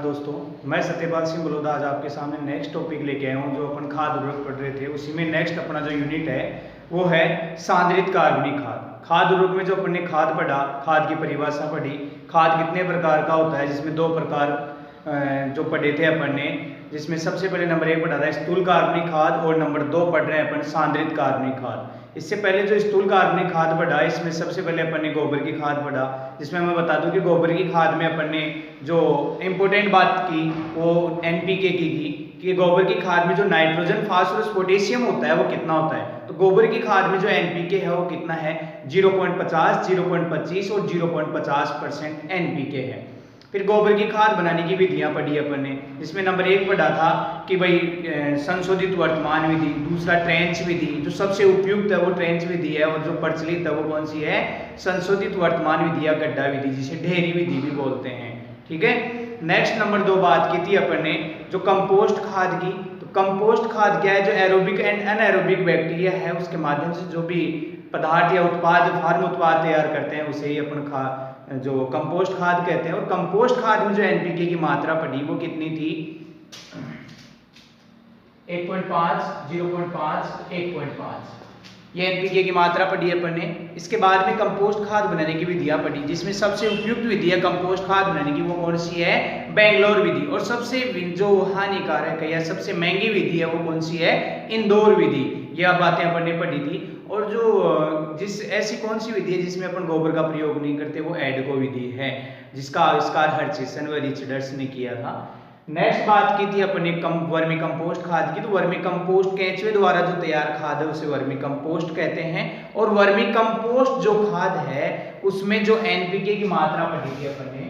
दोस्तों, मैं सत्यपाल सिंह बलौदा आज आपके सामने नेक्स्ट टॉपिक लेके आया हूँ। जो अपन खाद उर्वरक पढ़ रहे थे उसी में नेक्स्ट अपना जो यूनिट है वो है सांद्रित कार्बनिक खाद। खाद उर्वरक में जो अपन ने खाद पढ़ा, खाद की परिभाषा पढ़ी, खाद कितने प्रकार का होता है, जिसमें दो प्रकार जो पढ़े थे अपन ने, जिसमें सबसे पहले नंबर 1 पढ़ा था स्थूल कार्बनिक खाद और नंबर 2 पढ़ रहे हैं अपन सांद्रित कार्बनिक खाद। इससे पहले जो स्थूल कार्बनिक खाद पढ़ा, इसमें सबसे पहले अपन ने गोबर की खाद पढ़ा, जिसमें मैं बता दूं कि गोबर की खाद में अपन ने जो इम्पोर्टेंट बात की वो एनपीके की कि गोबर की खाद में जो नाइट्रोजन, फास्फोरस, पोटेशियम होता है वो कितना होता है। तो गोबर की खाद में जो एनपीके है वो कितना है, 0.50, 0.25 और 0.50% एनपीके है। फिर गोबर की खाद बनाने की विधियां पढ़ी अपन ने, जिसमें नंबर 1 पढ़ा था कि भाई संशोधित वर्तमान विधि, दूसरा ट्रेंच विधि, जो सबसे उपयुक्त है वो ट्रेंच विधि है, और जो प्रचलित है वो कौन सी है, संशोधित वर्तमान विधि या गड्ढा विधि, जिसे ढेरी विधि भी बोलते हैं। ठीक है। नेक्स्ट नंबर 2 बात की थी अपन ने जो कंपोस्ट खाद की। तो कंपोस्ट खाद क्या है, जो एरोबिक एंड अनएरोबिक बैक्टीरिया है उसके माध्यम से जो भी पदार्थ या उत्पाद, फार्म उत्पाद तैयार करते हैं उसे ही अपन जो कंपोस्ट खाद कहते हैं। और कंपोस्ट खाद में जो एनपीके की मात्रा पड़ी वो कितनी थी, 1.5, 0.5, 1.5, ये एनपीके की मात्रा पढ़ी है अपन ने। इसके बाद में कंपोस्ट खाद बनाने की विधियां पढ़ी, जिसमें सबसे उपयुक्त विधि है कंपोस्ट खाद बनाने की वो कौन सी है, बेंगलोर विधि। और सबसे जो हानिकारक है या सबसे महंगी विधि है वो कौन सी है, इंदौर विधि। यह बातें अपन ने पढ़ी थी। और जो ऐसी कौन सी विधि है जिसमें अपन गोबर का प्रयोग नहीं करते, वो एडको विधि है, जिसका आविष्कार हर्चिसन व रिचर्ड्स ने किया था। नेक्स्ट बात की थी अपन ने वर्मी कंपोस्ट खाद की। तो वर्मी कंपोस्ट केंचुए द्वारा जो तैयार खाद है उसे वर्मी कंपोस्ट कहते हैं। और वर्मी कंपोस्ट जो खाद है उसमें जो एनपीके की मात्रा पढ़ी थी अपन ने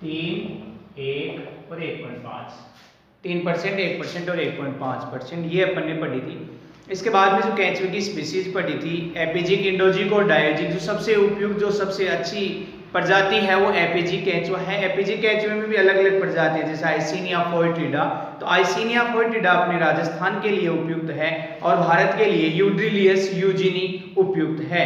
3, 1 और 1.5, 3%, 1% और 1.5%, ये अपन ने पढ़ी थी। इसके बाद में जो केंचुए की स्पीसीज पढ़ी थी, एपिजिक, इंडोजिक और डायोजिक। जो सबसे उपयुक्त, जो सबसे अच्छी प्रजाति है वो एपिजिक केंचुआ है। एपिजिक केंचुए में भी अलग अलग प्रजाति है, जैसे आइसिनिया फोएटिडा। तो आइसिनिया फोएटिडा अपने राजस्थान के लिए उपयुक्त है और भारत के लिए यूड्रिलियस यूजिनी उपयुक्त है।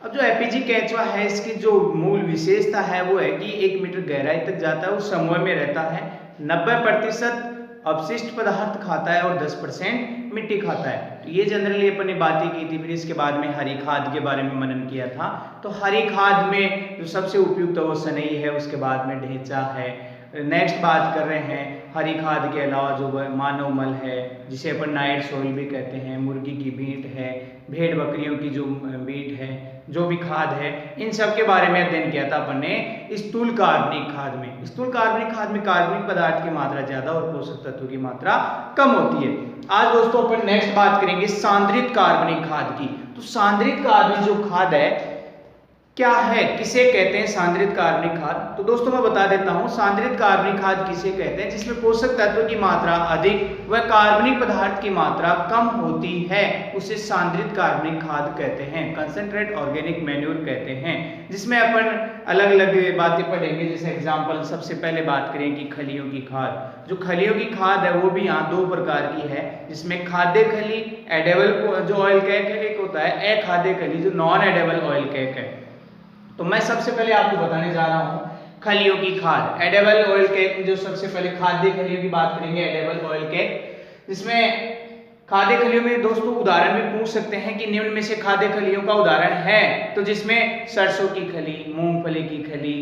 अब जो एपिजिक केंचुआ है इसकी जो मूल विशेषता है वो है कि 1 मीटर गहराई तक जाता है, उस समूह में रहता है, 90% अपशिष्ट पदार्थ खाता है और 10% मिट्टी खाता है। तो ये जनरली अपन ने बातें की थी। फिर इसके बाद में हरी खाद के बारे में मनन किया था। तो हरी खाद में जो सबसे उपयुक्त है वो सनई है, उसके बाद में ढेंचा है। नेक्स्ट बात कर रहे हैं हरी खाद के अलावा जो मानव मल है, जिसे अपन नाइट सॉइल भी कहते हैं, मुर्गी की मीट है, भेड़ बकरियों की जो मीट है, जो भी खाद है, इन सब के बारे में अध्ययन किया था अपन ने स्थूल कार्बनिक खाद में। स्थूल कार्बनिक खाद में कार्बनिक पदार्थ की मात्रा ज्यादा और पोषक तत्वों की मात्रा कम होती है। आज दोस्तों अपन नेक्स्ट बात करेंगे सांद्रित कार्बनिक खाद की। तो सांद्रित कार्बनिक जो खाद है क्या है, किसे कहते हैं सांद्रित कार्बनिक खाद। तो दोस्तों मैं बता देता हूं सांद्रित कार्बनिक खाद किसे कहते हैं, जिसमें पोषक तत्वों की मात्रा अधिक व कार्बनिक पदार्थ की मात्रा कम होती है, उसे सांद्रित कार्बनिक खाद कहते हैं, कंसंट्रेट ऑर्गेनिक मैन्योर कहते हैं। जिसमें अपन अलग अलग बातें पढ़ेंगे, जैसे एग्जाम्पल सबसे पहले बात करें कि खलियों की खाद। जो खलियों की खाद है वो भी यहाँ 2 प्रकार की है, जिसमें खाद्य खली, एडेबल जो ऑयल कैक एक होता है, अखाद्य खली जो नॉन एडेबल ऑयल कैक है। तो मैं सबसे पहले आपको बताने जा रहा हूं खलियों की खाद। एडेबल ऑयल केक, जो सबसे पहले खाद्य खलियों की बात करेंगे, एडेबल ऑयल केक, जिसमें खाद्य खलियों में दोस्तों उदाहरण भी पूछ सकते हैं कि निम्न में से खाद्य खलियों का उदाहरण है। तो जिसमें सरसों की खली, मूंगफली की खली,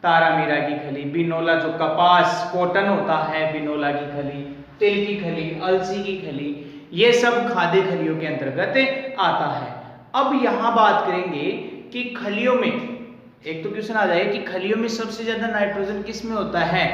तारामीरा की खली, बिनोला जो कपास कॉटन होता है, बिनोला की खली, तिल की खली, अलसी की खली, ये सब खाद्य खलियों के अंतर्गत आता है। अब यहाँ बात करेंगे कि खलियों में एक तो क्वेश्चन आ जाए कि खलियों में सबसे ज्यादा नाइट्रोजन किस में होता है,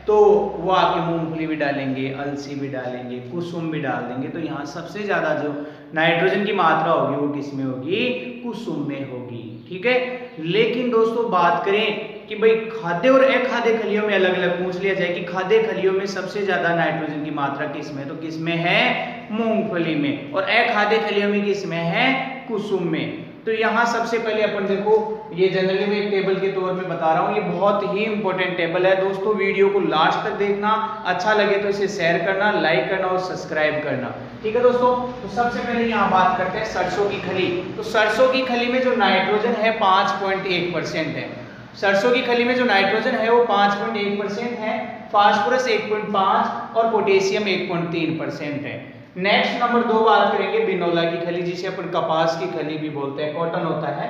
तो वो आपके मूंगफली भी डालेंगे, अलसी भी डालेंगे, कुसुम भी डाल देंगे। तो यहाँ सबसे ज्यादा जो नाइट्रोजन की मात्रा होगी वो किस में होगी, कुसुम में होगी। ठीक है। लेकिन दोस्तों बात करें कि भाई खाद्य और अखाद्य खलियों में अलग अलग पूछ लिया जाए कि खाद्य खलियों में सबसे ज्यादा नाइट्रोजन की मात्रा किस में, तो किस में है, मूंगफली में। और अखाद्य खलियों में किस में है, कुसुम में। तो यहाँ सबसे पहले अपन देखो, ये जनरली मैं एक टेबल के तौर पे बता रहा हूँ, ये बहुत ही इंपॉर्टेंट टेबल है दोस्तों। वीडियो को लास्ट तक देखना, अच्छा लगे तो इसे शेयर करना, लाइक करना और सब्सक्राइब करना। ठीक है दोस्तों। तो सबसे पहले यहाँ बात करते हैं सरसों की खली। तो सरसों की खली में जो नाइट्रोजन है 5.1% है। सरसों की खली में जो नाइट्रोजन है वो 5.1% है, फास्फोरस 1.5 और पोटेशियम 1.3% है। नेक्स्ट नंबर 2 बात करेंगे बिनोला की खली, जिसे अपन कपास की खली भी बोलते हैं, कॉटन होता है।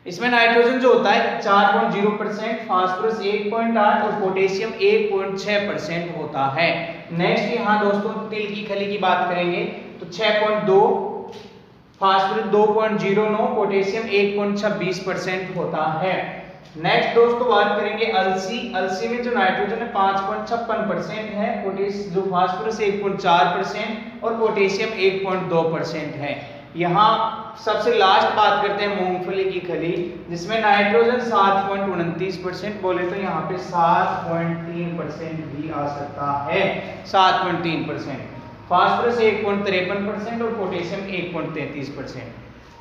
इसमें नाइट्रोजन जो होता है 4.0%, फास्फोरस 1.8 और पोटेशियम 1.6% होता है। नेक्स्ट यहाँ दोस्तों तिल की खली की बात करेंगे तो 6.2, फास्फोरस 2.09, पोटेशियम 1.26% होता है। नेक्स्ट दोस्तों बात करेंगे अलसी। अलसी में जो नाइट्रोजन है 5.56% है, जो फास्फोरस 1.4% और पोटेशियम 1.2% है। यहाँ सबसे लास्ट बात करते हैं मूंगफली की खली, जिसमें नाइट्रोजन 7.29% बोले तो यहाँ पे 7.3% भी आ सकता है, 7.3%। फास्फोरस 1.53% और पोटेशियम 1.33%।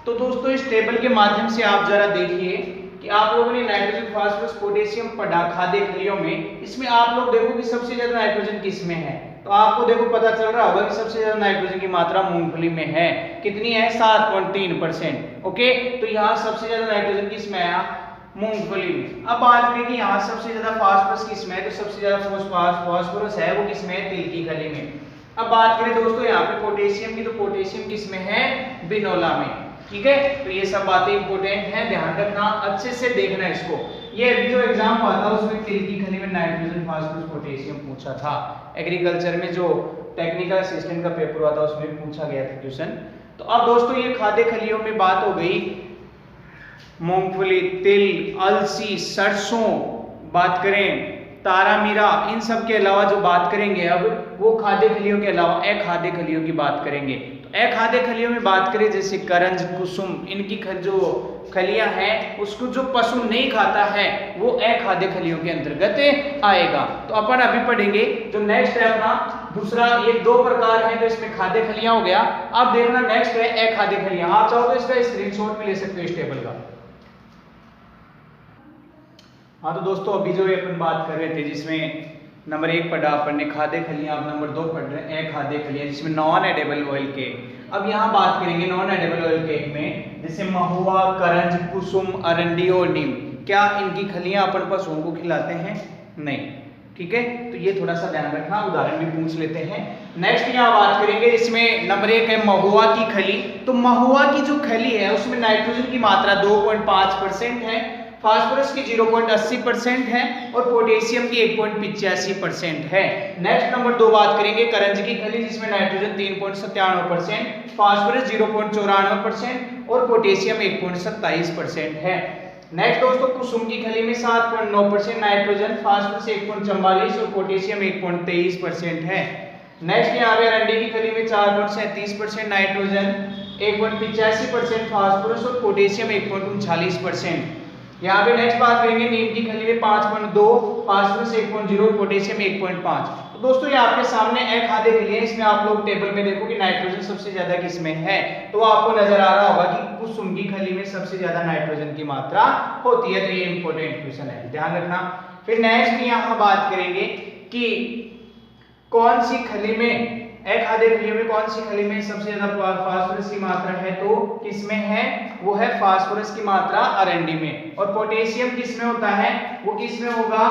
तो दोस्तों इस टेबल के माध्यम से आप जरा देखिए कि आप लोगों ने नाइट्रोजन, फास्फोरस, पोटेशियम पढ़ा खाद्य खलियों में। इसमें आप लोग देखो कि सबसे ज्यादा नाइट्रोजन किस में है, तो आपको देखो पता चल रहा होगा कि सबसे ज्यादा नाइट्रोजन की मात्रा मूंगफली में है। कितनी है? 7.3%। ओके, तो यहाँ सबसे ज्यादा नाइट्रोजन किस में है? मूंगफली में। अब बात करें कि यहाँ सबसे ज्यादा फास्फोरस किस में है, तो सबसे ज्यादा फास्फोरस है वो किस में है? तिल की खली में। अब बात करें दोस्तों यहाँ पे पोटेशियम की, तो पोटेशियम किस में है? बिनोला में। ठीक है, तो ये सब बातें इंपॉर्टेंट हैं, ध्यान रखना, अच्छे से देखना इसको। ये अभी जो एग्जाम हुआ था उसमें तिल की खली में नाइट्रोजन, फास्फोरस, पोटेशियम पूछा था। एग्रीकल्चर में जो टेक्निकल असिस्टेंट का पेपर हुआ था उसमें पूछा गया था क्वेश्चन। तो अब दोस्तों ये खाद्य खलियों में बात हो गई, मूंगफली, तिल, अलसी, सरसों, बात करें तारामीरा, इन सब के अलावा जो बात करेंगे अब वो खाद्य खलियों के अलावा अखाद्य खलियों की बात करेंगे। तो अखाद्य खलियों में बात करें जैसे करंज, कुसुम, इनकी जो खलियां हैं उसको जो पशु नहीं खाता है वो अखाद्य खलियों के अंतर्गत आएगा। तो अपन अभी पढ़ेंगे जो नेक्स्ट है अपना दूसरा, ये 2 प्रकार है, तो इसमें खाद्य खलियां हो गया। अब देखना नेक्स्ट है अखाद्य खलियां। आप चाहो तो इसका स्क्रीनशॉट भी ले सकते हो इस टेबल का। हाँ तो दोस्तों अभी जो अपन बात कर रहे थे जिसमें नंबर 1 पढ़ा अपन ने खाद्य खलियां, अब नंबर 2 पढ़ रहे हैं अखाद्य खलियां, जिसमें नॉन एडेबल ऑयल केक। अब यहाँ बात करेंगे नॉन एडेबल ऑयल केक में, जैसे महुआ, करंज, कुसुम, अरंडी और नीम। क्या इनकी खलियां अपन पशुओं को खिलाते हैं? नहीं। ठीक है, तो ये थोड़ा सा ध्यान रखना, उदाहरण भी पूछ लेते हैं। नेक्स्ट यहाँ बात करेंगे, इसमें नंबर 1 है महुआ की खली। तो महुआ की जो खली है उसमें नाइट्रोजन की मात्रा 2.5% है, फास्फोरस की 0.80% है और पोटेशियम की 1.85% है। नेक्स्ट नंबर 2 बात करेंगे करंज की खली, जिसमें नाइट्रोजन 3.97%, फास्फोरस 0.94% और पोटेशियम 1.27% है। नेक्स्ट दोस्तों कुसुम की खली में 7.9% नाइट्रोजन, फास्फोरस 1.44 और पोटेशियम 1.23% है। नेक्स्ट यहाँ पे अरंडी की खली में 4.37% नाइट्रोजन, 1.85% फास्फोरस और पोटेशियम 1.39%। यहाँ पे नेक्स्ट बात करेंगे नीम की खली में 5.2, फास्फोरस 1.0, पोटेशियम 1.5। तो दोस्तों ये आपके सामने अखाद्य खली है, इसमें आप लोग टेबल में देखो कि नाइट्रोजन सबसे ज्यादा किसमें है, तो आपको नजर आ रहा होगा कि कुसुम की खली में सबसे ज्यादा नाइट्रोजन की मात्रा होती है। तो ये इंपॉर्टेंट क्वेश्चन है, ध्यान रखना। फिर नेक्स्ट यहाँ बात करेंगे कि कौन सी खली में, अखाद्य खलियों में कौन सी खली में सबसे ज्यादा फास्फोरस की मात्रा है, तो किसमें है? वो है फास्फोरस की मात्रा अरंडी में। और पोटेशियम किसमें होता है? वो किसमें होगा?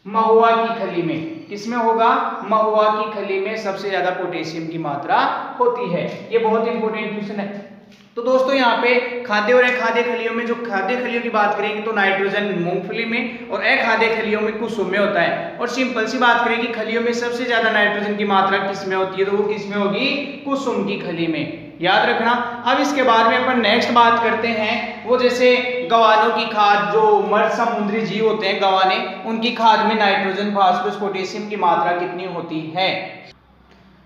महुआ की खली में। किसमें होगा? महुआ की खली में सबसे ज्यादा पोटेशियम की मात्रा होती है। ये बहुत इंपॉर्टेंट क्वेश्चन है। तो दोस्तों यहाँ पे खाद्य और अखाद्य खलियों में, जो खाद्य खलियों की बात करेंगे तो नाइट्रोजन मूंगफली में और अखाद्य खलियों में कुसुम में होता है। और सिंपल सी बात करें कि खलियों में सबसे ज्यादा नाइट्रोजन की मात्रा किसमें होती है, तो वो किसमें होगी? कुसुम की खली में, याद रखना। अब इसके बाद में अपन नेक्स्ट बात करते हैं, वो जैसे गवानों की खाद, जो मर्द समुद्री जीव होते हैं गवाने, उनकी खाद में नाइट्रोजन, फास्फोरस, पोटेशियम की मात्रा कितनी होती है।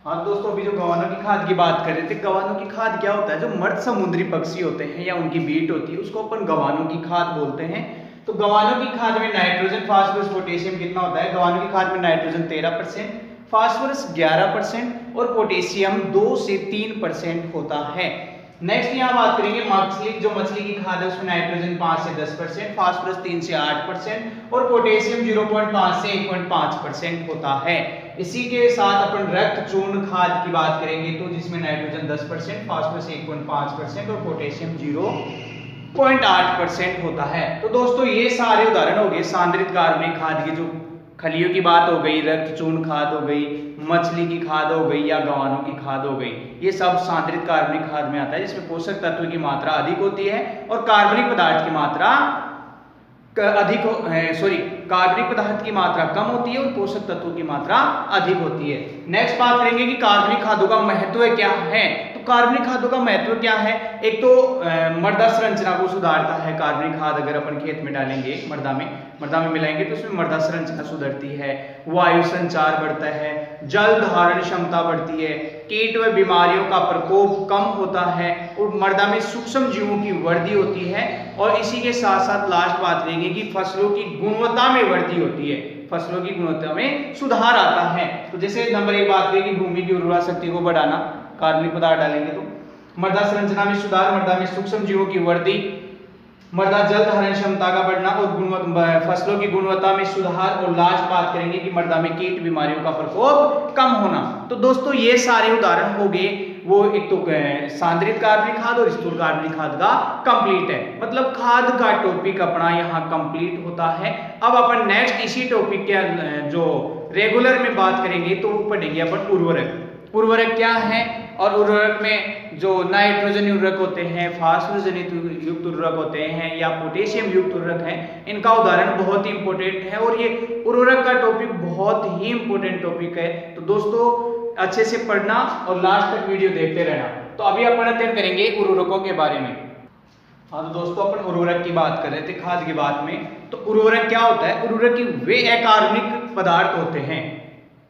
हाँ दोस्तों अभी जो गवानों की खाद की बात कर रहे थे, गवानों की खाद क्या होता है? जो मर्द समुद्री पक्षी होते हैं या उनकी बीट होती है उसको अपन गवानों की खाद बोलते हैं। तो गवानों की खाद में नाइट्रोजन, फास्फोरस, पोटेशियम कितना होता है? गवानों की खाद में नाइट्रोजन 13%, फास्फोरस 11% और पोटेशियम 2 से 3% होता है। नेक्स्ट यहाँ बात करेंगे मछली, जो मछली की खाद है उसमें नाइट्रोजन 5 से 10%, फास्फोरस 3 से 8% और पोटेशियम 0.5 से 1.5% होता है। इसी के साथ अपन रक्त चूर्ण खाद की बात करेंगे, तो जिसमें नाइट्रोजन 10%, फास्फोरस 1.5% और पोटेशियम 0 0.8% होता है। तो दोस्तों ये सारे उदाहरण हो गए सांद्रित कार्बनिक खाद की, जो खलियों की बात हो गई, रक्त चूर्ण खाद हो गई, मछली की खाद हो गई या गवानों की खाद हो गई, ये सब सांद्रित कार्बनिक खाद में आता है, जिसमें पोषक तत्व की मात्रा अधिक होती है और कार्बनिक पदार्थ की मात्रा कार्बनिक पदार्थ की मात्रा कम होती है और पोषक तत्वों की मात्रा अधिक होती है। नेक्स्ट बात करेंगे कि कार्बनिक खादों का महत्व क्या है। तो कार्बनिक खादों का महत्व क्या है? एक तो मृदा संरचना को सुधारता है। कार्बनिक खाद अगर अपन खेत में डालेंगे, मृदा में मिलाएंगे तो उसमें मृदा संरचना सुधरती है, वायु संचार बढ़ता है, जल धारण क्षमता बढ़ती है, कीट व बीमारियों का प्रकोप कम होता है और मृदा में सूक्ष्म जीवों की वृद्धि होती है। और इसी के साथ साथ लास्ट बात रहेगी कि फसलों की गुणवत्ता में वृद्धि होती है, फसलों की गुणवत्ता में सुधार आता है। तो जैसे नंबर 1 बात करें कि भूमि की उर्वरा शक्ति को बढ़ाना, कार्बनिक पदार्थ डालेंगे तो मृदा संरचना में सुधार, मृदा में सूक्ष्म जीवों की वृद्धि, मृदा जल धारण क्षमता का बढ़ना और फसलों की गुणवत्ता में सुधार, और लास्ट बात करेंगे कि मृदा में कीट बीमारियों का प्रकोप कम होना। तो दोस्तों ये सारे उदाहरण हो गए, वो एक तो सांद्रित कार्बनिक खाद और स्थूल कार्बनिक खाद का कंप्लीट है, मतलब खाद का टॉपिक अपना यहाँ कंप्लीट होता है। अब अपन नेक्स्ट इसी टॉपिक के जो रेगुलर में बात करेंगे तो वो पढ़ेंगे अपन उर्वरक। उर्वरक क्या है और उर्वरक में जो नाइट्रोजन उर्वरक होते हैं, फास्फोरस युक्त उर्वरक होते हैं या पोटेशियम युक्त उर्वरक हैं, इनका उदाहरण बहुत ही इंपॉर्टेंट है और ये उर्वरक का टॉपिक बहुत ही इंपॉर्टेंट टॉपिक है। तो दोस्तों अच्छे से पढ़ना और लास्ट तक वीडियो देखते रहना। तो अभी अपन अध्ययन करेंगे उर्वरकों के बारे में। हाँ तो दोस्तों अपन उर्वरक की बात कर रहे थे खाद की बात में। तो उर्वरक क्या होता है? उर्वरक वे अकार्बनिक पदार्थ होते हैं,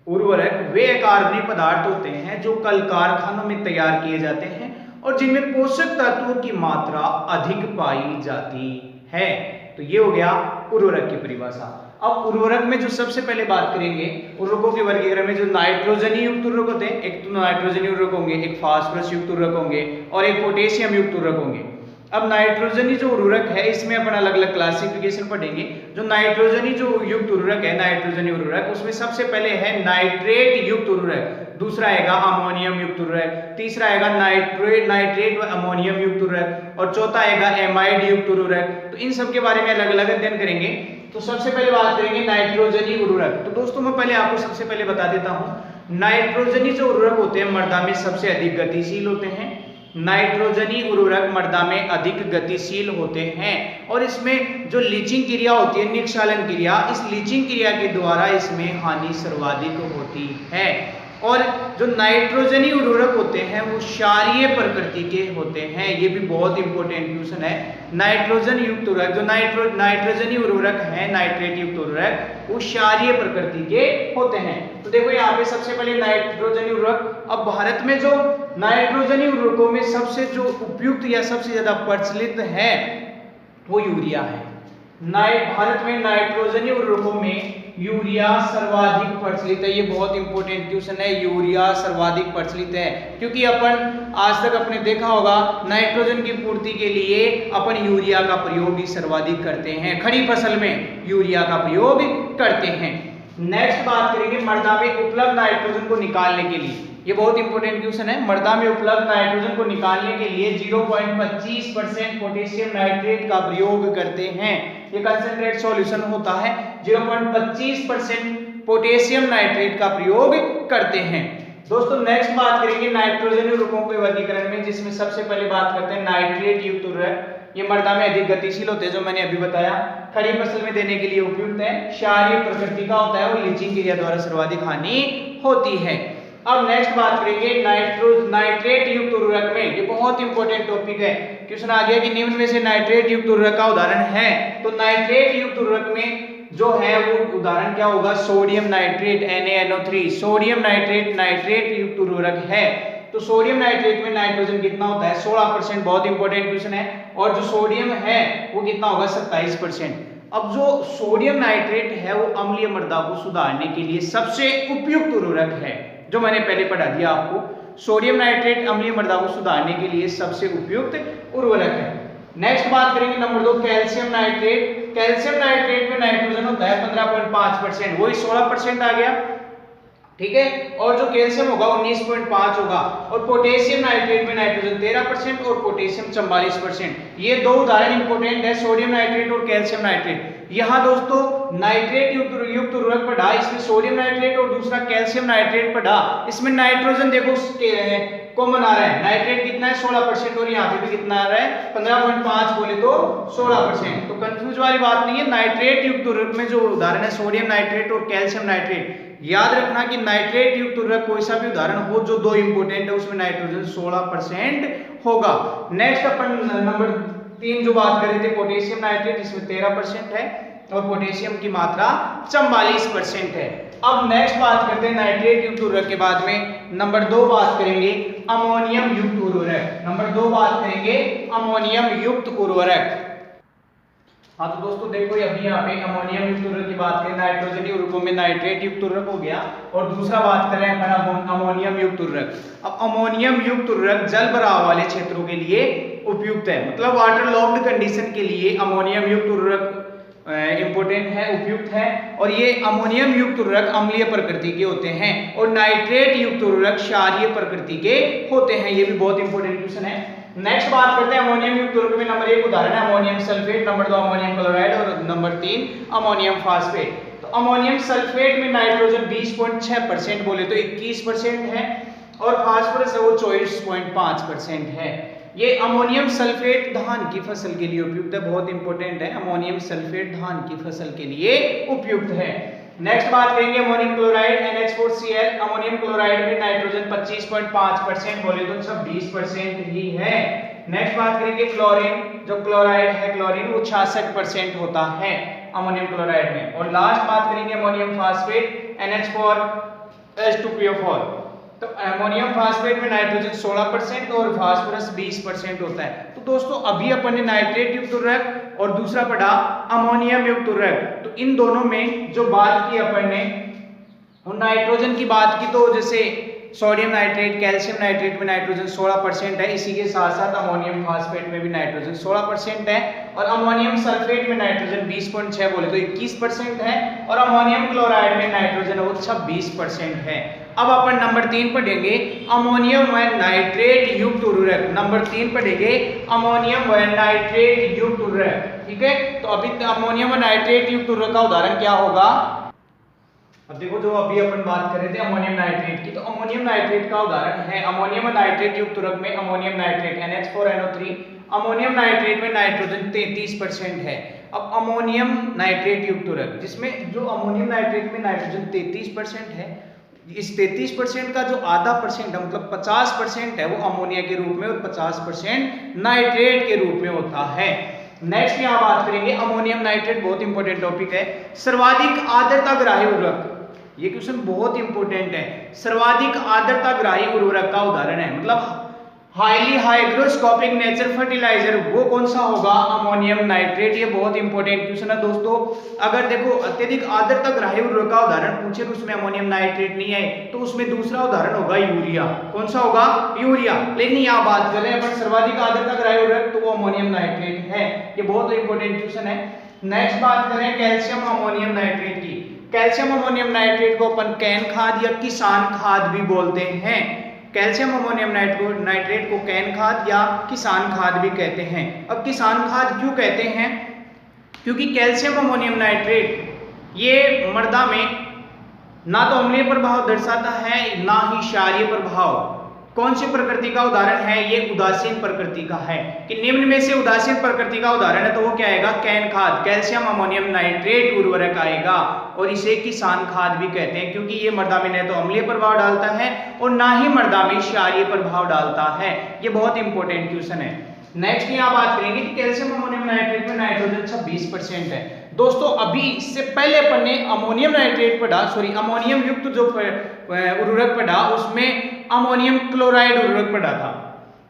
उर्वरक वे अकार्बनिक पदार्थ होते हैं जो कल कारखानों में तैयार किए जाते हैं और जिनमें पोषक तत्वों की मात्रा अधिक पाई जाती है। तो ये हो गया उर्वरक की परिभाषा। अब उर्वरक में जो सबसे पहले बात करेंगे, उर्वरकों के वर्गीकरण में जो नाइट्रोजन युक्त उर्वरक होते हैं, एक तो नाइट्रोजन उर्वरक होंगे, एक फास्फोरस युक्त उर्वरक होंगे और एक पोटेशियम युक्त उर्वरक होंगे। अब नाइट्रोजनी जो उर्वरक है इसमें अपन अलग अलग क्लासिफिकेशन पढ़ेंगे। जो नाइट्रोजनी जो युक्त उर्वरक है, नाइट्रोजनी उर्वरक, उसमें सबसे पहले है नाइट्रेट युक्त उर्वरक, दूसरा आएगा अमोनियम युक्त उर्वरक, तीसरा आएगा नाइट्रेट व अमोनियम युक्त उर्वरक और चौथा आएगा एमाइड युक्त उर्वरक। तो इन सब के बारे में अलग अलग अध्ययन करेंगे। तो सबसे पहले बात करेंगे नाइट्रोजनी उर्वरक। तो दोस्तों मैं पहले आपको सबसे पहले बता देता हूं, नाइट्रोजनी जो उर्वरक होते हैं मृदा में सबसे अधिक गतिशील होते हैं। नाइट्रोजनी उर्वरक मृदा में अधिक गतिशील होते हैं और इसमें जो लीचिंग क्रिया होती है, निक्षालन क्रिया, इस लीचिंग क्रिया के द्वारा इसमें हानि सर्वाधिक होती है। और जो नाइट्रोजनी उर्वरक होते हैं वो क्षारीय प्रकृति के होते हैं। ये भी बहुत इंपॉर्टेंट क्वेश्चन है। नाइट्रोजन युक्त उर्वरक जो नाइट्रोजनी उर्वरक है, नाइट्रेट युक्त उर्वरक, वो क्षारीय प्रकृति के होते हैं। तो देखो यहाँ पे सबसे पहले नाइट्रोजनी उर्वरक। अब भारत में जो नाइट्रोजनी उर्वरकों में सबसे जो उपयुक्त या सबसे ज्यादा प्रचलित है वो यूरिया है। भारत में नाइट्रोजनी उर्वरकों में यूरिया सर्वाधिक प्रचलित है। ये बहुत इंपॉर्टेंट क्वेश्चन है, यूरिया सर्वाधिक प्रचलित है क्योंकि अपन आज तक अपने देखा होगा नाइट्रोजन की पूर्ति के लिए अपन यूरिया का प्रयोग ही सर्वाधिक करते हैं, खड़ी फसल में यूरिया का प्रयोग करते हैं। नेक्स्ट बात करेंगे मृदा में उपलब्ध नाइट्रोजन को निकालने के लिए। ये बहुत इंपॉर्टेंट क्वेश्चन है। मृदा में उपलब्ध नाइट्रोजन को निकालने के लिए 0.25% पोटेशियम नाइट्रेट का प्रयोग करते हैं। ये कंसंट्रेट सॉल्यूशन होता है, 0.25% पोटेशियम नाइट्रेट का प्रयोग करते हैं। दोस्तों नेक्स्ट बात करेंगे नाइट्रोजन उर्वरकों के वर्गीकरण में, जिसमें सबसे पहले बात करते हैं नाइट्रेट युक्त उर्वरक। ये मृदा में अधिक गतिशील होते हैं, जो मैंने अभी बताया, खड़ी फसल में देने के लिए उपयुक्त है, क्षारीय प्रकृति का होता है और लीचिंग क्रिया द्वारा सर्वाधिक हानि होती है। अब नेक्स्ट बात करेंगे नाइट्रेट युक्त उर्वरक में। ये बहुत इंपॉर्टेंट टॉपिक है, क्वेश्चन आ गया कि निम्न में से नाइट्रेट युक्त उर्वरक का उदाहरण है। तो नाइट्रेट युक्त उर्वरक में जो है वो उदाहरण क्या होगा? Sodium nitrate NaNO3। Sodium nitrate nitrate युक्त उर्वरक है। तो सोडियम नाइट्रेट में नाइट्रोजन कितना होता है? 16%। बहुत इंपॉर्टेंट क्वेश्चन है। और जो सोडियम है वो कितना होगा? 27%। अब जो सोडियम नाइट्रेट है वो अम्लीय मृदा को सुधारने के लिए सबसे उपयुक्त उर्वरक है, जो मैंने पहले पढ़ा दिया आपको। सोडियम नाइट्रेट अम्लीय मृदा को सुधारने के लिए सबसे उपयुक्त उर्वरक है। नेक्स्ट बात करेंगे number 2 calcium nitrate. Calcium nitrate में नाइट्रोजन होता है 15.5%, वही 16% आ गया। ठीक है। और जो कैल्शियम होगा 19.5 होगा। और पोटेशियम नाइट्रेट में नाइट्रोजन 13% और पोटेशियम 44%। ये दो उदाहरण इंपॉर्टेंट है, सोडियम नाइट्रेट और कैल्शियम नाइट्रेट। यहाँ दोस्तों नाइट्रेट युक्त उर्वरक पढ़ा, इसमें सोडियम नाइट्रेट और दूसरा कैल्शियम नाइट्रेट पढ़ा। इसमें नाइट्रोजन देखो कॉमन आ रहा है, नाइट्रेट कितना है 16% और यहाँ पे भी कितना आ रहा है 15.5 बोले तो 16%। तो कंफ्यूज वाली बात नहीं है। नाइट्रेट युक्त उर्वरक में जो उदाहरण है सोडियम नाइट्रेट और कैल्शियम नाइट्रेट, याद रखना कि नाइट्रेट युक्त उर्वरक कोई सा भी उदाहरण हो जो दो इंपोर्टेंट है उसमें नाइट्रोजन 16% होगा। नेक्स्ट अपन नंबर 3 जो बात कर रहे थे पोटेशियम नाइट्रेट, इसमें 13% है और पोटेशियम की मात्रा 44% है। अब नेक्स्ट बात करते हैं नाइट्रेट युक्त उर्वरक के बाद में नंबर 2 बात करेंगे अमोनियम युक्त उर्वरक। नंबर 2 बात करेंगे अमोनियम युक्त उर्वरक। हाँ तो दोस्तों देखो अभी यहाँ पे अमोनियम युक्त उर्वरक की बात करें, नाइट्रोजन उर्वरकों में नाइट्रेट युक्त उर्वरक हो गया और दूसरा बात करें अपन अमोनियम युक्त उर्वरक। अब अमोनियम युक्त उर्वरक जल भराव वाले क्षेत्रों के लिए उपयुक्त है, मतलब वाटर लॉक्ड कंडीशन के लिए अमोनियम युक्त उर्वरक इंपोर्टेंट है, उपयुक्त है। और ये अमोनियम युक्त उर्वरक अम्लीय प्रकृति के होते हैं और नाइट्रेट युक्त उर्वरक क्षारीय प्रकृति के होते हैं। ये भी बहुत इंपॉर्टेंट क्वेश्चन है। नेक्स्ट बात करते हैं अमोनियम युक्त उर्वरक में नंबर 1 उदाहरण है ammonium sulphate, number 2 ammonium chloride और नंबर 3 अमोनियम फास्फेट। तो अमोनियम सल्फेट में नाइट्रोजन 20.6% बोले तो 21% है और फास्फोरस है वो 24.5% है। ये अमोनियम सल्फेट धान की फसल के लिए उपयुक्त है, बहुत इंपॉर्टेंट है। अमोनियम सल्फेट धान की फसल के लिए उपयुक्त है। नेक्स्ट बात करेंगे ammonium chloride NH4Cl। Ammonium chloride में नाइट्रोजन 25.5% बोले तो 26% ही है। नेक्स्ट बात करेंगे क्लोरीन, जो क्लोराइड है क्लोरीन वो 66% होता है अमोनियम क्लोराइड में। और लास्ट बात करेंगे अमोनियम फास्फेट NH4H2PO4। तो अमोनियम फास्फेट में नाइट्रोजन 16% और फास्फोरस 20% होता है। तो दोस्तों अभी अपन ने नाइट्रेट युक्त उर्वरक और दूसरा पढ़ा अमोनियम युक्त उर्वरक। तो इन दोनों में जो बात की अपन ने नाइट्रोजन की बात की, तो जैसे सोडियम नाइट्रेट कैल्शियम नाइट्रेट में नाइट्रोजन 16% है, इसी के साथ साथ अमोनियम फास्फेट में भी नाइट्रोजन 16% है और अमोनियम सल्फेट में नाइट्रोजन 20.6 बोले तो 21% है और अमोनियम क्लोराइड में नाइट्रोजन वो 26% है। अब अपन नंबर 3 पढ़ेंगे अमोनियम व नाइट्रेट युक्त उर्वरक। नंबर 3 पढ़ेंगे अमोनियम व नाइट्रेट युक्त उर्वरक। ठीक है, तो अभी अमोनियम व नाइट्रेट युक्त उर्वरक का उदाहरण क्या होगा। अब देखो जो अभी अपन बात कर रहे थे अमोनियम नाइट्रेट की, तो अमोनियम नाइट्रेट का उदाहरण है अमोनियम नाइट्रेट युक्त उर्वरक में ammonium nitrate NH4NO3। Ammonium nitrate में नाइट्रोजन 33% है। अब अमोनियम नाइट्रेट युक्त उर्वरक जिसमें जो अमोनियम नाइट्रेट में नाइट्रोजन 33% है, इस 33% का जो आधा परसेंट है मतलब 50% है वो अमोनिया के रूप में और 50% नाइट्रेट के रूप में होता है। नेक्स्ट यहाँ बात करेंगे अमोनियम नाइट्रेट, बहुत इंपॉर्टेंट टॉपिक है। सर्वाधिक आर्द्रता ग्राही उर्वरक, ये क्वेश्चन बहुत इंपॉर्टेंट है। सर्वाधिक आर्द्रता ग्राही उर्वरक का उदाहरण है मतलब हाईली हाइग्रोस्कोपिक नेचर फर्टिलाइजर, वो कौन सा होगा अमोनियम नाइट्रेट। ये बहुत इंपॉर्टेंट क्वेश्चन है दोस्तों। अगर देखो अत्यधिक आर्द्रता ग्राही उर्वरक का उदाहरण पूछे तो उसमें अमोनियम नाइट्रेट नहीं है, तो उसमें दूसरा उदाहरण होगा यूरिया। कौन सा होगा यूरिया। लेकिन यहाँ बात करें अपन सर्वाधिक आर्द्रता ग्राही उर्वरक तो वो अमोनियम नाइट्रेट है। ये बहुत इंपॉर्टेंट क्वेश्चन है। नेक्स्ट बात करें कैल्शियम अमोनियम नाइट्रेट की। कैल्शियम अमोनियम नाइट्रेट को अपन कैन खाद या किसान खाद भी बोलते हैं। कैल्शियम अमोनियम नाइट्रेट को कैन खाद या किसान खाद भी कहते हैं। अब किसान खाद क्यों कहते हैं, क्योंकि कैल्शियम अमोनियम नाइट्रेट ये मृदा में ना तो अम्लीय प्रभाव दर्शाता है ना ही क्षारीय प्रभाव। कौन सी प्रकृति का उदाहरण है, ये उदासीन प्रकृति का है। कि निम्न में से उदासीन प्रकृति का उदाहरण है तो वो क्या आएगा कैन खाद, कैल्शियम अमोनियम नाइट्रेट उर्वरक आएगा। और इसे किसान खाद भी कहते हैं क्योंकि ये मृदा में न तो अम्लीय प्रभाव डालता है और ना ही मृदा में क्षारीय प्रभाव डालता है। ये बहुत इंपॉर्टेंट क्वेश्चन है। नेक्स्ट यहाँ बात करेंगे कि कैल्शियम अमोनियम नाइट्रेट में नाइट्रोजन 26% है। दोस्तों अभी इससे पहले अपन ने अमोनियम नाइट्रेट पढ़ा, अमोनियम युक्त जो उर्वरक पढ़ा उसमें अमोनियम क्लोराइड उर्वरक पढ़ा था।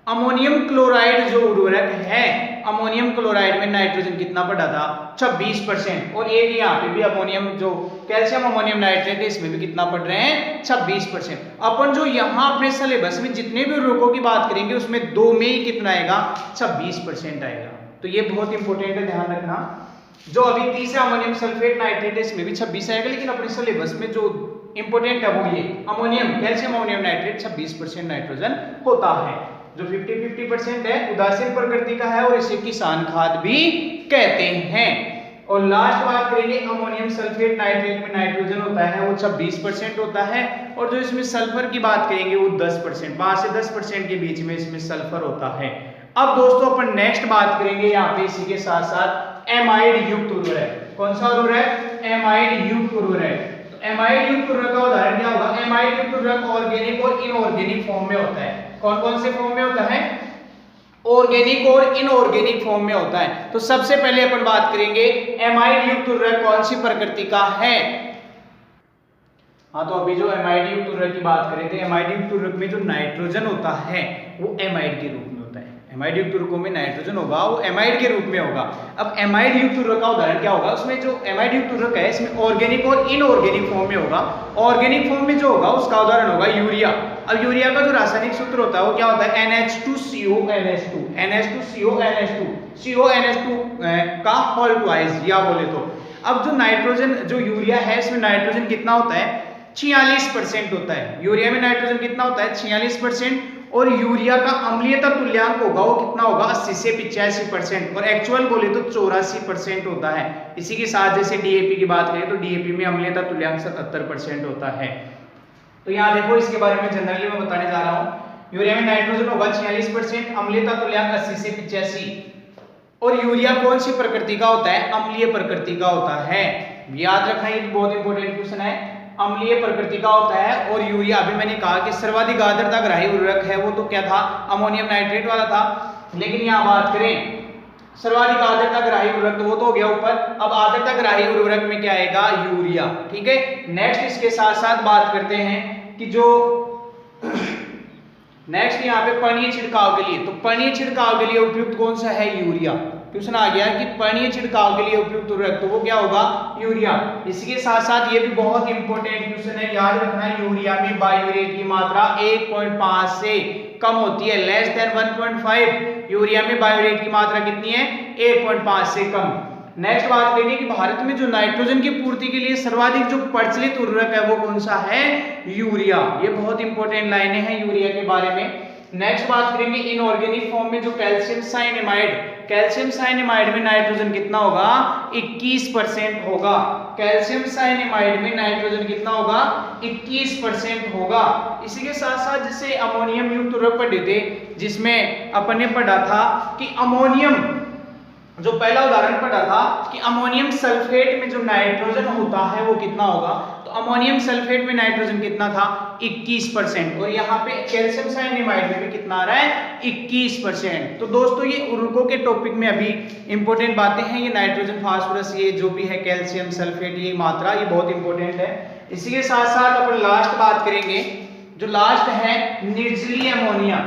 अमोनियम क्लोराइड जो उर्वरक है, अमोनियम क्लोराइड में नाइट्रोजन कितना पढ़ा था 26%। और एक यहाँ पे भी अमोनियम जो कैल्शियम अमोनियम नाइट्रेट है इसमें भी कितना पढ़ रहे हैं 26%। अपन जो यहाँ अपने सिलेबस में जितने भी उर्वरकों की बात करेंगे उसमें 2 में ही कितना आएगा 26% आएगा। तो ये बहुत इंपॉर्टेंट है, ध्यान रखना। जो अभी तीसरा अमोनियम सल्फेट नाइट्रेट है इसमें भी 26 आएगा, लेकिन अपने सिलेबस में जो इंपोर्टेंट है वो ये ammonium, calcium ammonium nitrate 26% nitrogen होता है। जो 50-50% है उदासीन प्रकृति का है और इसे किसान खाद भी कहते हैं। और लास्ट बात करेंगे अमोनियम सल्फेट नाइट्रेट में नाइट्रोजन होता है वो 26% होता है और जो इसमें सल्फर की बात करेंगे वो 10%, 5 से 10% के बीच में इसमें सल्फर होता है। अब दोस्तों अपन नेक्स्ट बात करेंगे यहाँ पे इसी के साथ साथ एमाइड युक्त उर्वरक। कौन सा उर्वरक? एमाइड युक्त उर्वरक। तो एमाइड युक्त उर्वरक का उदाहरण क्या होगा? एमाइड युक्त उर्वरक ऑर्गेनिक और इनऑर्गेनिक फॉर्म में होता है। कौन कौन से फॉर्म में होता है? ऑर्गेनिक और इनऑर्गेनिक फॉर्म में होता है। तो सबसे पहले अपन बात करेंगे एमाइड युक्त उर्वरक कौन सी प्रकृति का है। हाँ, तो अभी जो एमाइड युक्त उर्वरक की बात करें थे, एमाइड युक्त उर्वरक में जो नाइट्रोजन होता है वो एमाइड के रूप में होता है। एमाइड युक्त उर्वरकों में नाइट्रोजन होगा वो एमाइड के रूप में होगा। अब एमाइड युक्त उर्वरक का उदाहरण क्या होगा? उसमें जो एमाइड युक्त उर्वरक है इसमें ऑर्गेनिक और इनऑर्गेनिक फॉर्म में होगा। ऑर्गेनिक फॉर्म में जो होगा उसका उदाहरण होगा यूरिया। अब यूरिया का जो रासायनिक सूत्र होता है वो क्या होता है? NH2CONH2, NH2CONH2, CONH2 का होल ट्वाइस या बोले तो। अब जो नाइट्रोजन जो यूरिया है इसमें नाइट्रोजन कितना होता है? 46% होता है। यूरिया में नाइट्रोजन कितना होता है? 46%। और यूरिया का अम्लीयता तुल्यांक होगा वो कितना होगा? 80 से 85% और एक्चुअल बोले तो 84% होता है। इसी के साथ जैसे डीएपी की बात करें तो डीएपी में अम्लीयता तुल्यांक 77% होता है। तो यहाँ देखो इसके बारे में जनरली मैं बताने जा रहा हूँ। यूरिया में नाइट्रोजन होगा 46%, अम्लीयता तुल्यांक 80 से 85। और यूरिया कौन सी प्रकृति का होता है? अम्लीय प्रकृति का होता है। याद रखना ये बहुत इंपॉर्टेंट क्वेश्चन है। अम्लीय प्रकृति का होता है। और यूरिया अभी मैंने कहा कि सर्वाधिक आर्द्रता ग्राही उर्वरक है वो तो क्या था? अमोनियम नाइट्रेट वाला था। लेकिन यहाँ बात करें सर्वाधिक आर्द्रता ग्राही उर्वरक तो वो तो हो गया ऊपर। अब आर्द्रता ग्राही उर्वरक में क्या आएगा? यूरिया। ठीक है, नेक्स्ट इसके साथ साथ बात करते हैं कि जो नेक्स्ट यहाँ पे पर्णीय छिड़काव के लिए, तो पर्णीय छिड़काव के लिए उपयुक्त कौन सा है? यूरिया। क्वेश्चन आ गया कि पर्णीय छिड़काव के लिए उपयुक्त उर्वरक तो वो क्या होगा? यूरिया। इसी के साथ साथ ये भी बहुत इंपॉर्टेंट क्वेश्चन है, याद रखना यूरिया में बायोरेट की मात्रा 1.5 से कम होती है, लेस देन 1.5। यूरिया में बायोरेट की मात्रा कितनी है? 1.5 से कम। नेक्स्ट बात करेंगे कि भारत में जो नाइट्रोजन की पूर्ति के लिए सर्वाधिक जो प्रचलित उर्वरक है वो कौन सा है? यूरिया। ये बहुत इंपॉर्टेंट लाइनें हैं यूरिया के बारे में। नेक्स्ट बात करेंगे इनऑर्गेनिक फॉर्म में जो कैल्शियम साइनेमाइड, कैल्शियम साइनेमाइड में नाइट्रोजन कितना होगा? 21% होगा। कैल्शियम साइनेमाइड में नाइट्रोजन कितना होगा? 21% होगा। इसी के साथ साथ जैसे अमोनियम युक्त उर्वरक पढ़े थे जिसमें अपन ने पढ़ा था कि अमोनियम, जो पहला उदाहरण पढ़ा था कि अमोनियम सल्फेट में जो नाइट्रोजन होता है वो कितना होगा? तो अमोनियम सल्फेट में नाइट्रोजन कितना था? 21%। और यहाँ पे कैल्शियम साइनेमाइड में भी कितना आ रहा है? 21%। तो दोस्तों ये उर्वरकों के टॉपिक में अभी इंपॉर्टेंट बातें हैं। ये नाइट्रोजन, फास्फोरस, ये जो भी है कैल्शियम सल्फेट, ये मात्रा ये बहुत इंपॉर्टेंट है। इसी के साथ साथ अपन लास्ट बात करेंगे, जो लास्ट है निर्जलीय अमोनिया,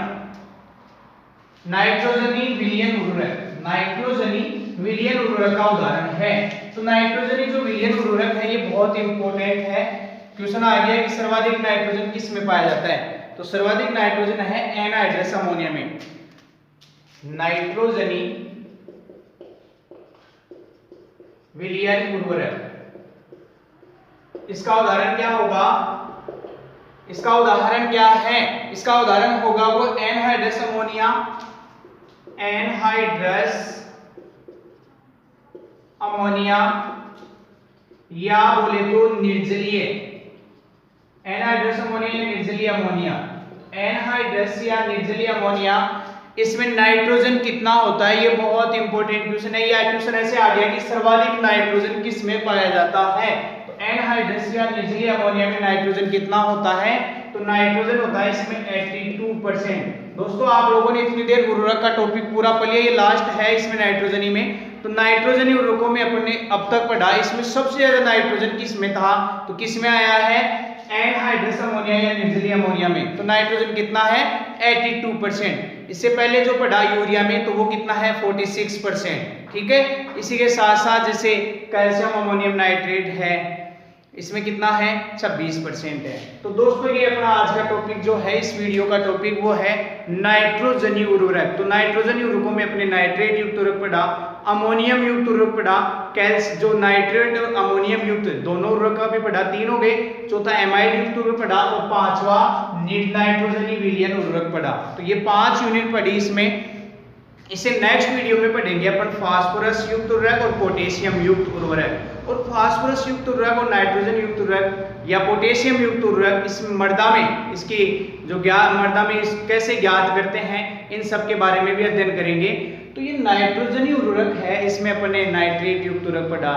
नाइट्रोजनी विलयन उर्वरक। नाइट्रोजनी विलयन उर्वरक का उदाहरण है। तो नाइट्रोजनी जो विलयन उर्वरक है ये बहुत इंपॉर्टेंट है। क्वेश्चन आ गया कि सर्वाधिक नाइट्रोजन किस में पाया जाता है? तो सर्वाधिक नाइट्रोजन है एनहाइड्रस अमोनिया में। नाइट्रोजनी विलयन उर्वरक, इसका उदाहरण क्या होगा? इसका उदाहरण क्या है? इसका उदाहरण होगा वो एनहाइड्रस अमोनिया, एनहाइड्रस अमोनिया या बोले तो निर्जलीय, एनहाइड्रस अमोनिया या निर्जलीय अमोनिया। एनहाइड्रस या निर्जलीय अमोनिया, इसमें नाइट्रोजन कितना होता है? ये बहुत इंपॉर्टेंट क्वेश्चन है। या क्वेश्चन ऐसे आ गया कि सर्वाधिक नाइट्रोजन किस में पाया जाता है? तो एनहाइड्रस या निर्जलीय अमोनिया में नाइट्रोजन कितना होता है? तो नाइट्रोजन होता है इसमें 82%। दोस्तों आप लोगों ने इतनी देर उर्वरक का टॉपिक पूरा पढ़ लिया, ये लास्ट है इसमें नाइट्रोजनी में। तो नाइट्रोजनी उर्वरकों में अपन ने अब तक पढ़ा, इसमें सबसे ज्यादा नाइट्रोजन किस में था? तो किस में आया है? एनहाइड्रस अमोनिया या निर्जलीय अमोनिया में। तो नाइट्रोजन कितना है? 82%। इससे पहले जो पढ़ा यूरिया में तो वो कितना है? 46%। ठीक है, इसी के साथ साथ जैसे कैल्शियम अमोनियम नाइट्रेट है, इसमें कितना है 26% है। तो दोस्तों ये अपना आज का टॉपिक जो है, इस वीडियो का टॉपिक वो है नाइट्रोजनी उर्वरक। तो नाइट्रोजनी उर्वरकों में अपने नाइट्रेट युक्त उर्वरक पढ़ा, अमोनियम युक्त उर्वरक पढ़ा, जो नाइट्रेट और अमोनियम युक्त दोनों उर्वरक का भी पढ़ा, 3 हो गए। चौथा एमाइड युक्त उर्वरक पढ़ा और 5वां नाइट्रोजनी विलयन उर्वरक पढ़ा। तो ये 5 यूनिट पढ़ी इसमें। इसे नेक्स्ट वीडियो में पढ़ेंगे अपन फास्फोरस युक्त उर्वरक और पोटेशियम युक्त उर्वरक। और फास्फोरस युक्त उर्वरक और नाइट्रोजन युक्त उर्वरक या पोटेशियम युक्त उर्वरक इस मृदा में, इसकी जो मृदा में कैसे ज्ञात करते हैं, इन सब के बारे में भी अध्ययन करेंगे। तो ये नाइट्रोजनी उर्वरक है, इसमें अपने नाइट्रेट युक्त उर्वरक पढ़ा,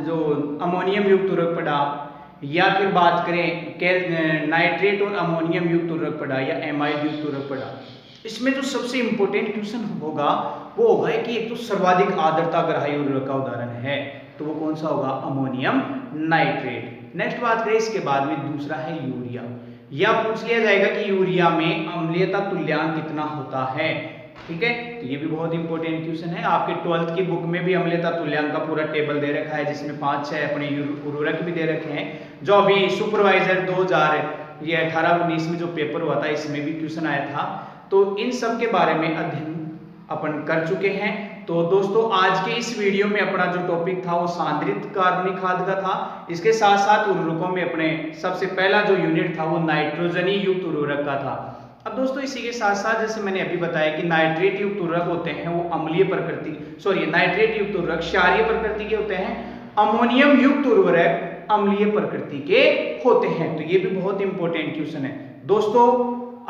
जो अमोनियम युक्त उर्वरक पढ़ा, या फिर बात करें नाइट्रेट और अमोनियम युक्त उर्वरक पढ़ा या एमाइड युक्त उर्वरक पढ़ा। इसमें जो सबसे इंपॉर्टेंट क्वेश्चन होगा वो होगा कि एक तो सर्वाधिक आर्द्रता ग्राही उर्वरक का उदाहरण है, तो वो कौन सा होगा, अमोनियम नाइट्रेट। नेक्स्ट बात करें इसके बाद में, दूसरा है यूरिया। या पूछ लिया जाएगा कि यूरिया में अम्लीयता तुल्यांक कितना होता है, ठीक है। तो ये भी बहुत इंपॉर्टेंट क्वेश्चन है। आपके 12th की बुक में भी अम्लीयता तुल्यांक का पूरा टेबल दे रखा है, जिसमें 5-6 अपने उर्वरक भी दे रखे हैं, जो अभी सुपरवाइजर 2018-19 में जो पेपर हुआ था, इसमें भी क्वेश्चन आया था। तो इन सब के बारे में अध्ययन अपन कर चुके हैं। तो दोस्तों आज के इस वीडियो में अपना जो टॉपिक था वो सांद्रित कार्बनिक खाद का था। इसके साथ साथ उर्वरकों में अपने सबसे पहला जो यूनिट था वो नाइट्रोजनी युक्त उर्वरक का था। अब दोस्तों इसी के साथ साथ जैसे मैंने अभी बताया कि नाइट्रेट युक्त उर्वरक होते हैं वो अम्लीय प्रकृति, नाइट्रेट युक्त उर्वरक क्षारीय प्रकृति के होते हैं, अमोनियम युक्त उर्वरक अम्लीय प्रकृति के होते हैं। तो ये भी बहुत इंपॉर्टेंट क्वेश्चन है दोस्तों।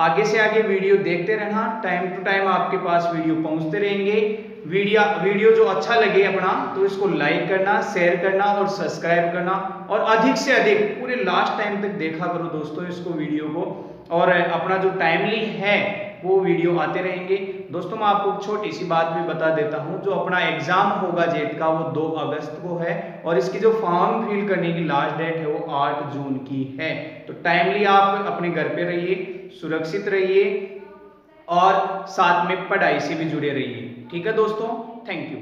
आगे से आगे वीडियो देखते रहना, टाइम टू टाइम आपके पास वीडियो पहुंचते रहेंगे। वीडियो जो अच्छा लगे अपना तो इसको लाइक करना, शेयर करना और सब्सक्राइब करना, और अधिक से अधिक पूरे लास्ट टाइम तक देखा करो दोस्तों इसको, वीडियो को। और अपना जो टाइमली है वो वीडियो आते रहेंगे दोस्तों। मैं आपको छोटी सी बात भी बता देता हूं, जो अपना एग्जाम होगा जेट का वो 2 अगस्त को है, और इसकी जो फॉर्म फिल करने की लास्ट डेट है वो 8 जून की है। तो टाइमली आप अपने घर पे रहिए, सुरक्षित रहिए और साथ में पढ़ाई से भी जुड़े रहिए, ठीक है दोस्तों। Thank you.